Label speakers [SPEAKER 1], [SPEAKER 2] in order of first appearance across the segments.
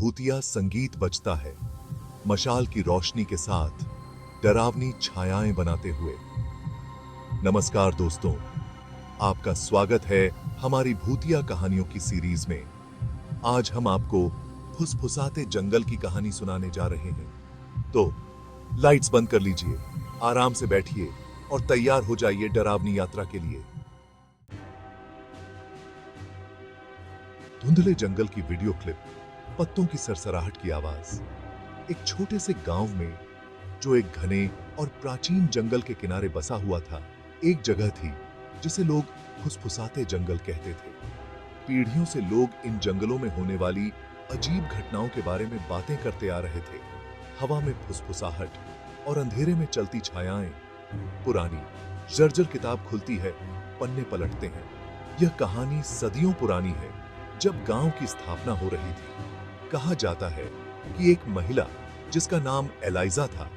[SPEAKER 1] भूतिया संगीत बजता है, मशाल की रोशनी के साथ डरावनी छायाएं बनाते हुए। नमस्कार दोस्तों, आपका स्वागत है हमारी भूतिया कहानियों की सीरीज में। आज हम आपको फुसफुसाते जंगल की कहानी सुनाने जा रहे हैं। तो लाइट्स बंद कर लीजिए, आराम से बैठिए और तैयार हो जाइए डरावनी यात्रा के लिए। धुंधले जंगल की वीडियो क्लिप, पत्तों की सरसराहट की आवाज। एक छोटे से गांव में, जो एक घने और प्राचीन जंगल के किनारे बसा हुआ था, एक जगह थी जिसे लोग फुसफुसाते जंगल कहते थे। पीढ़ियों से लोग इन जंगलों में होने वाली अजीब घटनाओं के बारे में बातें करते आ रहे थे। हवा में फुसफुसाहट और अंधेरे में चलती छायाएं। पुरानी जर्जर किताब खुलती है, पन्ने पलटते हैं। यह कहानी सदियों पुरानी है, जब गांव की स्थापना हो रही थी। कहा जाता है कि एक महिला जिसका नाम एलाइजा था,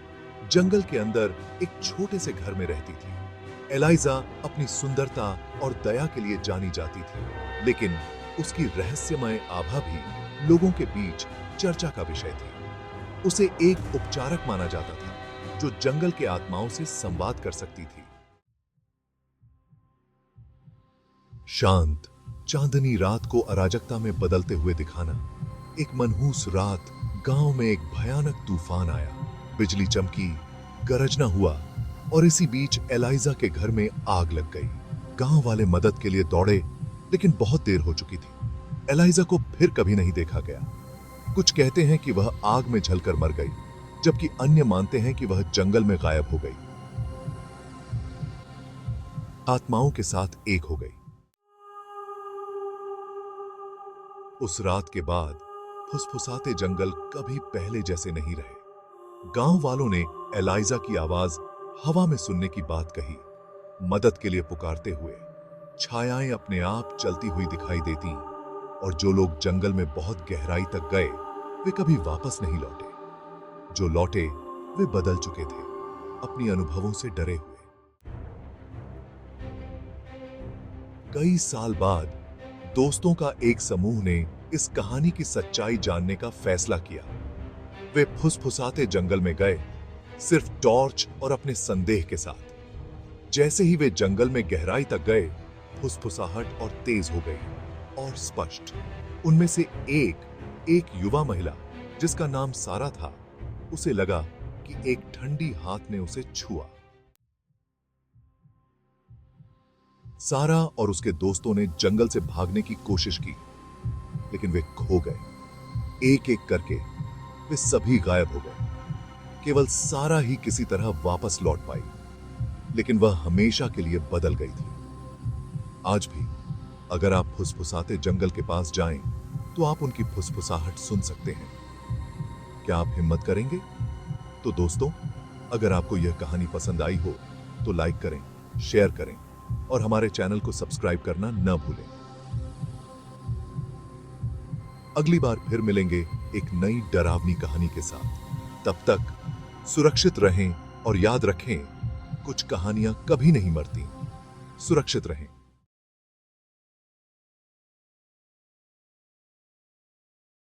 [SPEAKER 1] जंगल के अंदर एक छोटे से घर में रहती थी। एलाइजा अपनी सुंदरता और दया के लिए जानी जाती थी, लेकिन उसकी रहस्यमय आभा भी लोगों के बीच चर्चा का विषय थी। उसे एक उपचारक माना जाता था, जो जंगल के आत्माओं से संवाद कर सकती थी। शांत चांदनी रात को अराजकता में बदलते हुए दिखाना। एक मनहूस रात, गांव में एक भयानक तूफान आया। बिजली चमकी, गरजना हुआ और इसी बीच एलाइजा के घर में आग लग गई। गांव वाले मदद के लिए दौड़े, लेकिन बहुत देर हो चुकी थी। एलाइजा को फिर कभी नहीं देखा गया। कुछ कहते हैं कि वह आग में जलकर मर गई, जबकि अन्य मानते हैं कि वह जंगल में गायब हो गई, आत्माओं के साथ एक हो गई। उस रात के बाद फुसफुसाते जंगल कभी पहले जैसे नहीं रहे। गांव वालों ने एलाइजा की आवाज हवा में सुनने की बात कही। मदद के लिए पुकारते हुए छायाएं अपने आप चलती हुई दिखाई देती, और जो लोग जंगल में बहुत गहराई तक गए, वे कभी वापस नहीं लौटे। जो लौटे, वे बदल चुके थे, अपनी अनुभवों से डरे हुए। कई साल बाद दोस्तों का एक समूह ने इस कहानी की सच्चाई जानने का फैसला किया। वे फुसफुसाते जंगल में गए, सिर्फ टॉर्च और अपने संदेह के साथ। जैसे ही वे जंगल में गहराई तक गए, फुसफुसाहट और तेज हो गई और स्पष्ट। उनमें से एक युवा महिला, जिसका नाम सारा था, उसे लगा कि एक ठंडी हाथ ने उसे छुआ। सारा और उसके दोस्तों ने जंगल से भागने की कोशिश की, लेकिन वे खो गए। एक एक करके वे सभी गायब हो गए। केवल सारा ही किसी तरह वापस लौट पाई, लेकिन वह हमेशा के लिए बदल गई थी। आज भी अगर आप फुसफुसाते जंगल के पास जाएं, तो आप उनकी फुसफुसाहट सुन सकते हैं। क्या आप हिम्मत करेंगे? तो दोस्तों, अगर आपको यह कहानी पसंद आई हो तो लाइक करें, शेयर करें और हमारे चैनल को सब्सक्राइब करना न भूलें। अगली बार फिर मिलेंगे एक नई डरावनी कहानी के साथ। तब तक सुरक्षित रहें और याद रखें, कुछ कहानियां कभी नहीं मरती। सुरक्षित रहें।